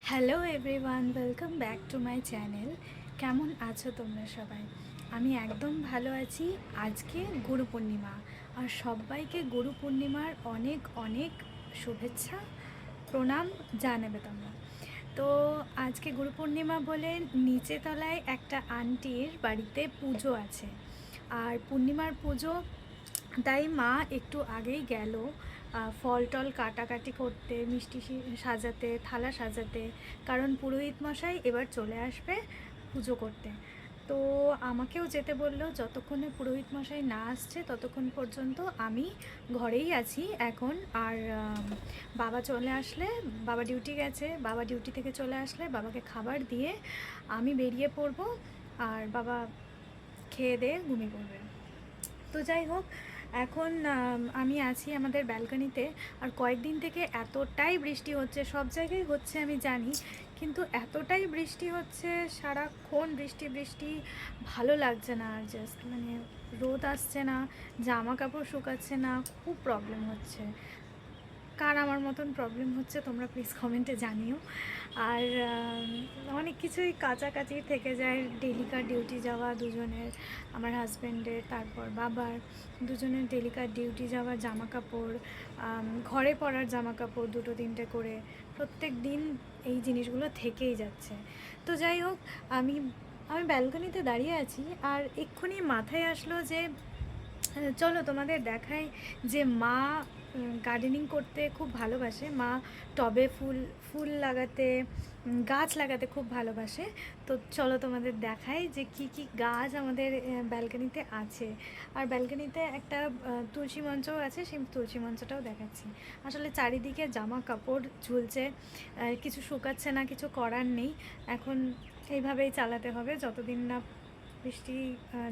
Hello everyone, welcome back to my channel. কেমন আছো তোমরা সবাই? আমি একদম ভালো আছি। আজকে গুরু পূর্ণিমা, আর সবাইকে গুরু পূর্ণিমার অনেক অনেক শুভেচ্ছা, প্রণাম জানাবে তোমরা। তো আজকে গুরু পূর্ণিমা বলে নিচে তলায় একটা আন্টির বাড়িতে পুজো আছে, আর পূর্ণিমার পুজো, তাই মা একটু আগেই গেল ফল টল কাটাকাটি করতে, মিষ্টি সাজাতে, থালা সাজাতে, কারণ পুরোহিত মশাই এবার চলে আসবে পুজো করতে। তো আমাকেও যেতে বললো, যতক্ষণে পুরোহিত মশাই না আসছে ততক্ষণ পর্যন্ত আমি ঘরেই আছি এখন। আর বাবা চলে আসলে, বাবা ডিউটি গেছে, বাবা ডিউটি থেকে চলে আসলে বাবাকে খাবার দিয়ে আমি বেরিয়ে পড়বো, আর বাবা খেয়ে দিয়ে ঘুমিয়ে পড়বে। তো যাই হোক, এখন আমি আছি আমাদের ব্যালকনিতে। আর কয়েকদিন থেকে এতটাই বৃষ্টি হচ্ছে, সব জায়গায় হচ্ছে আমি জানি, কিন্তু এতটাই বৃষ্টি হচ্ছে, সারাক্ষণ বৃষ্টি বৃষ্টি, ভালো লাগছে না। আর জাস্ট মানে রোদ আসছে না, জামা কাপড় শুকাচ্ছে না, খুব প্রবলেম হচ্ছে। কার আমার মতন প্রবলেম হচ্ছে তোমরা প্লিজ কমেন্টে জানিও। আর অনেক কিছুই কাছাকাছি থেকে যায়, ডেলিকার ডিউটি যাওয়া দুজনের, আমার হাজব্যান্ডের, তারপর বাবার, দুজনের ডেলিকার ডিউটি যাওয়ার জামা কাপড়, ঘরে পরার জামা কাপড় দুটো তিনটে করে প্রত্যেক দিন এই জিনিসগুলো থেকেই যাচ্ছে। তো যাই হোক, আমি আমি ব্যালকনিতে দাঁড়িয়ে আছি, আর এক্ষুনি মাথায় আসলো যে চলো তোমাদের দেখাই যে মা গার্ডেনিং করতে খুব ভালোবাসে। মা টবে ফুল ফুল লাগাতে, গাছ লাগাতে খুব ভালোবাসে। তো চলো তোমাদের দেখাই যে কি কি গাছ আমাদের ব্যালকনিতে আছে। আর ব্যালকনিতে একটা তুলসী মঞ্চও আছে, সেই তুলসী মঞ্চটাও দেখাচ্ছি। আসলে চারিদিকে জামা কাপড় ঝুলছে, কিছু শুকাচ্ছে না, কিছু করার নেই। এখন এইভাবেই চালাতে হবে যতদিন না বৃষ্টি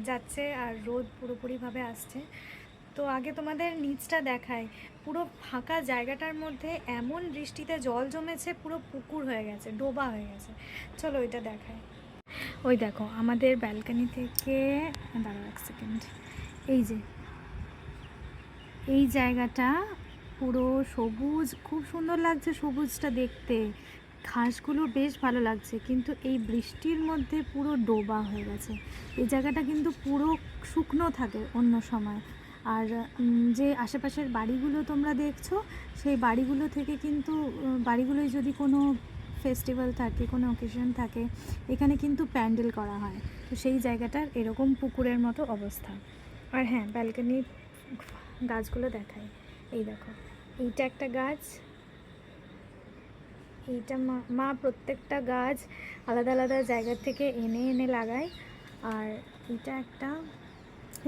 যাচ্ছে আর রোদ পুরোপুরিভাবে আসছে। তো আগে তোমাদের নিচটা দেখায়, পুরো ফাঁকা জায়গাটার মধ্যে এমন বৃষ্টিতে জল জমেছে, পুরো পুকুর হয়ে গেছে, ডোবা হয়ে গেছে। চলো ওইটা দেখায়। ওই দেখো আমাদের ব্যালকনি থেকে, দাঁড়াও এক সেকেন্ড, এই যে এই জায়গাটা পুরো সবুজ, খুব সুন্দর লাগছে সবুজটা দেখতে, ঘাসগুলো বেশ ভালো লাগছে, কিন্তু এই বৃষ্টির মধ্যে পুরো ডোবা হয়ে গেছে। এই জায়গাটা কিন্তু পুরো শুকনো থাকে অন্য সময়। আর যে আশেপাশের বাড়িগুলো তোমরা দেখছো, সেই বাড়িগুলো থেকে কিন্তু বাড়িগুলোয় যদি কোনো ফেস্টিভ্যাল থাকে, কোনো অকেশন থাকে, এখানে কিন্তু প্যান্ডেল করা হয়। তো সেই জায়গাটার এরকম পুকুরের মতো অবস্থা। আর হ্যাঁ, ব্যালকনির গাছগুলো দেখাই। এই দেখো, এইটা একটা গাছ, এইটা মা প্রত্যেকটা গাছ আলাদা আলাদা জায়গা থেকে এনে এনে লাগায়। আর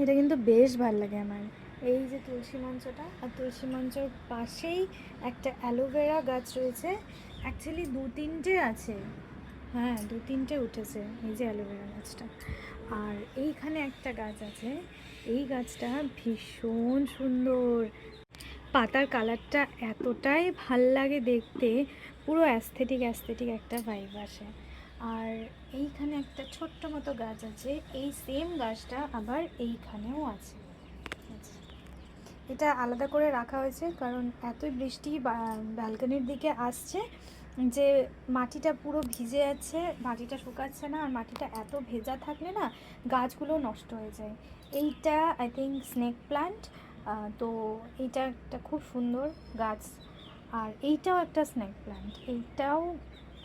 এটা কিন্তু বেশ ভালো লাগে আমার। এই যে তুলসী মঞ্চটা, আর তুলসী মঞ্চর পাশেই একটা অ্যালোভেরা গাছ রয়েছে। অ্যাকচুয়ালি দু তিনটে আছে, হ্যাঁ দু তিনটে উঠেছে এই যে অ্যালোভেরা গাছটা। আর এইখানে একটা গাছ আছে, এই গাছটা ভীষণ সুন্দর, পাতার কালারটা এতটাই ভাল লাগে দেখতে, পুরো অ্যাস্থেটিক অ্যাস্থেটিক একটা ভাইব আসে। আর এইখানে একটা ছোট্ট মতো গাছ আছে, এই সেম গাছটা আবার এইখানেও আছে। এটা আলাদা করে রাখা হয়েছে কারণ এতই বৃষ্টি ব্যালকনির দিকে আসছে যে মাটিটা পুরো ভিজে যাচ্ছে, মাটিটা শুকাচ্ছে না। আর মাটিটা এত ভেজা থাকলে না গাছগুলো নষ্ট হয়ে যায়। এইটা আই থিঙ্ক স্নেক প্ল্যান্ট। তো এইটা একটা খুব সুন্দর গাছ। আর এইটাও একটা স্নেক প্ল্যান্ট, এইটাও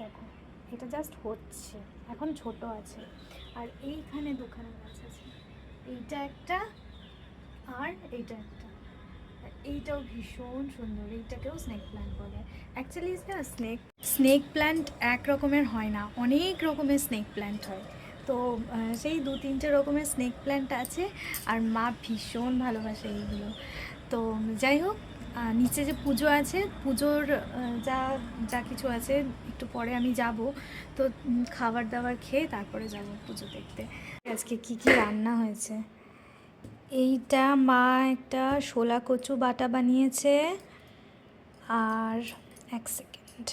দেখো, এটা জাস্ট হচ্ছে, এখন ছোট আছে। আর এইখানে দুখানা গাছ আছে, এইটা একটা, আর এইটা একটা, এইটাও ভীষণ সুন্দর, এইটাকেও স্নেক প্ল্যান্ট বলে। অ্যাকচুয়ালি না, স্নেক প্ল্যান্ট এক রকমের হয় না, অনেক রকমের স্নেক প্ল্যান্ট হয়। তো সেই দু তিনটে রকমের স্নেক প্ল্যান্ট আছে, আর মা ভীষণ ভালোবাসে এইগুলো। তো যাই হোক, নিচে যে পুজো আছে, পুজোর যা যা কিছু আছে একটু পরে আমি যাব। তো খাবার দাবার খেয়ে তারপরে যাব পুজো দেখতে। আজকে কি কি রান্না হয়েছে, এইটা মা একটা শোলা কচু বাটা বানিয়েছে। আর এক সেকেন্ড,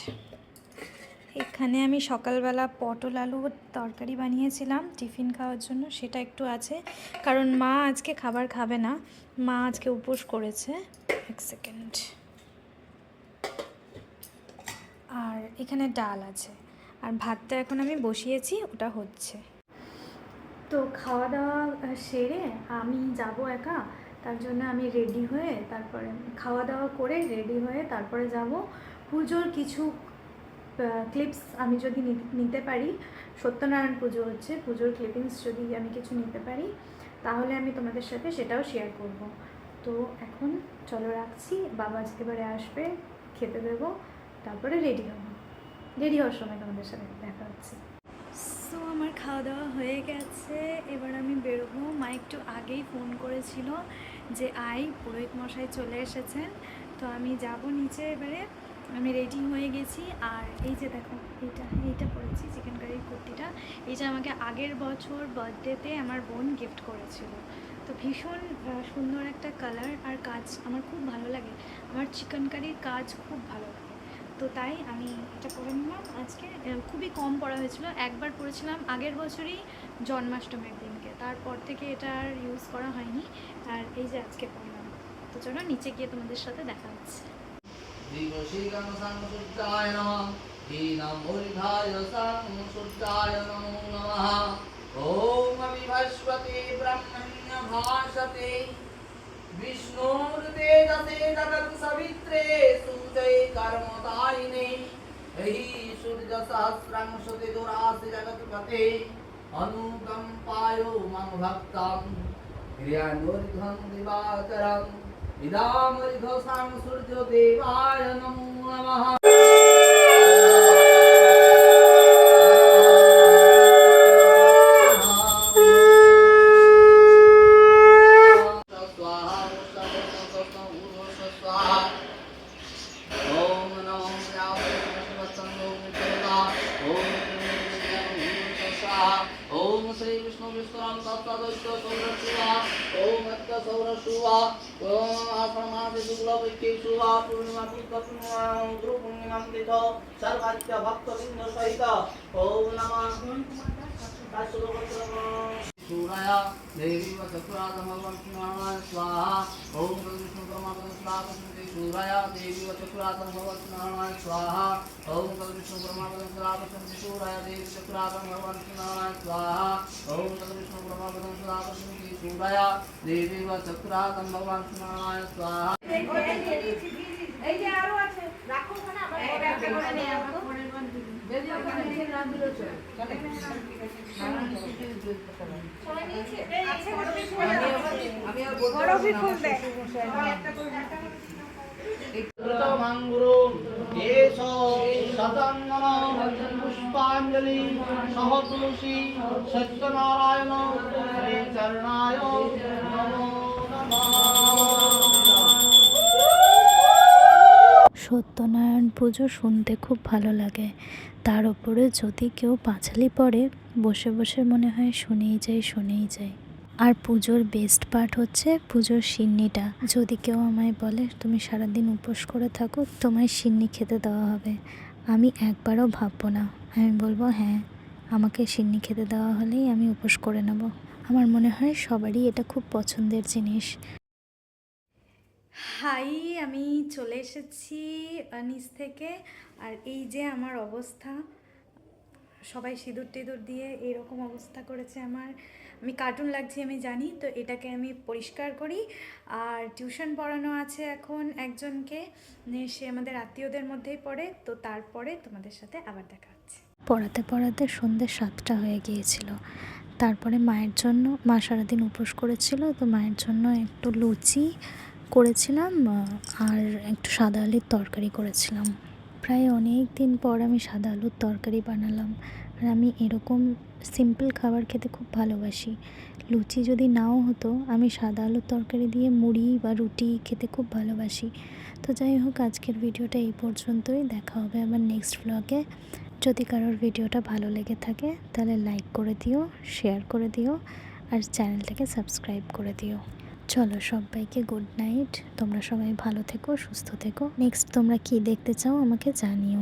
এখানে আমি সকালবেলা পটল আলুর তরকারি বানিয়েছিলাম টিফিন খাওয়ার জন্য, সেটা একটু আছে, কারণ মা আজকে খাবার খাবে না, মা আজকে উপোস করেছে। এক সেকেন্ড। আর এখানে ডাল আছে, আর ভাতটা এখন আমি বসিয়েছি, ওটা হচ্ছে। তো খাওয়া দাওয়া সেরে আমি যাব একা, তার জন্য আমি রেডি হয়ে, তারপরে খাওয়া দাওয়া করে রেডি হয়ে তারপরে যাব। পুজোর কিছু ক্লিপস আমি যদি নিতে পারি, সত্যনারায়ণ পুজো হচ্ছে, পুজোর ক্লিপিংস যদি আমি কিছু নিতে পারি তাহলে আমি তোমাদের সাথে সেটাও শেয়ার করব। তো এখন চলো রাখছি, বাবা এবারে আসবে, খেতে দেবো, তারপরে রেডি হওয়ার সময় তোমাদের সাথে দেখা হচ্ছে। সো আমার খাওয়া দাওয়া হয়ে গেছে, এবার আমি বেরোবো। মা একটু আগেই ফোন করেছিল যে পুরোহিত মশাই চলে এসেছেন, তো আমি যাব নিচে। এবারে আমি রেডি হয়ে গেছি, আর এই যে দেখো এইটা পরেছি, চিকেন কারির কুর্তিটা। এইটা আমাকে আগের বছর বার্থডেতে আমার বোন গিফট করেছিল। তো ভীষণ সুন্দর একটা কালার, আর কাজ আমার খুব ভালো লাগে, আমার চিকেন কারির কাজ খুব ভালো লাগে। তো তাই আমি এটা পরে নিলাম আজকে। খুবই কম পরা হয়েছিল, একবার পরেছিলাম আগের বছরই জন্মাষ্টমীর দিনকে, তারপর থেকে এটা আর ইউজ করা হয়নি। আর এই যে আজকে পরলাম। তো চলো নিচে গিয়ে তোমাদের সাথে দেখা হচ্ছে। विष्णुर्तेजसे जगत् सवित्रे सूर्ये कर्मदायिने एहि सूर्य सहस्रांशते दुरासि जगत्पते अनुकंपायो मम भक्तं क्रियानुर्घं दिवाकरं इदामृघोषां सूर्यो देवाय नमो नमः। ओम श्री विष्णु विष्णुराम तत्सदस्य सौरशिवा ओम अत्य सौरशिवा ओम आश्रमादि शुक्लवैक्य शिवा पूर्णिमा पुष्प पूर्णिमा गुरु पूर्णिमा तिथो सर्वाच्य भक्त बिंद सहित ओम नमः सूराया देवी व चक्राधम भगवान नारायण स्वाहा ओम विष्णु परमात्मा स्वाहा सूराया देवी व चक्राधम भगवान नारायण स्वाहा ओम विष्णु परमात्मा स्वाहा सूराया देवी चक्राधम भगवान नारायण स्वाहा ओम विष्णु परमात्मा स्वाहा सूराया देवी व चक्राधम भगवान नारायण स्वाहा। এই যে আরো আছে রাখো না আবার একটা করে নিয়ে আসো যদি ওখানে এসে না দিলো চলে সবাই নিচে আছে আমি আর বড় भी ফুল দে একটা করে একৃতমাঙ্গুরু এসো শতঙ্গন পুষ্পাঞ্জলি সহ তুলসী সত্যনারায়ণ শ্রী চরণায় নমো নমঃ। সত্যনারায়ণ পুজো শুনতে খুব ভালো লাগে, তার উপরে যদি কেউ পাঁচালি পড়ে বসে বসে মনে হয় শুনেই যাই। আর পুজোর বেস্ট পার্ট হচ্ছে পুজোর সিন্নিটা। যদি কেউ আমায় বলে তুমি সারাদিন উপোস করে থাকো, তোমায় সিন্নি খেতে দেওয়া হবে, আমি একবারও ভাববো না, আমি বলবো হ্যাঁ, আমাকে সিন্নি খেতে দেওয়া হলেই আমি উপোস করে নেব। আমার মনে হয় সবারই এটা খুব পছন্দের জিনিস। হাই, আমি চলে এসেছি নিচ থেকে, আর এই যে আমার অবস্থা, সবাই সিঁদুর টিঁদুর দিয়ে এরকম অবস্থা করেছে আমার। আমি কার্টুন লাগছি আমি জানি, তো এটাকে আমি পরিষ্কার করি। আর টিউশন পড়ানো আছে এখন একজনকে, সে আমাদের আত্মীয়দের মধ্যেই পড়ে, তো তারপরে তোমাদের সাথে আবার দেখা হচ্ছে। পড়াতে সন্ধ্যে 7টা হয়ে গিয়েছিল। তারপরে মায়ের জন্য, মা সারাদিন উপোস করেছিল, তো মায়ের জন্য একটু লুচি করেছিলাম আর একটু সাদা আলুর তরকারি করেছিলাম। প্রায় অনেক দিন পর আমি সাদা আলুর তরকারি বানালাম, আর আমি এরকম সিম্পল খাবার খেতে খুব ভালোবাসি। লুচি যদি নাও হতো, আমি সাদা আলুর তরকারি দিয়ে মুড়ি বা রুটি খেতে খুব ভালোবাসি। তো যাই হোক, আজকের ভিডিওটা এই পর্যন্তই, দেখা হবে আবার নেক্সট ব্লগে। যদি কারোর ভিডিওটা ভালো লেগে থাকে তাহলে লাইক করে দিও, শেয়ার করে দিও, আর চ্যানেলটাকে সাবস্ক্রাইব করে দিও। চলো সবাইকে গুড নাইট, তোমরা সবাই ভালো থেকো, সুস্থ থেকো। নেক্সট তোমরা কি দেখতে চাও আমাকে জানিও।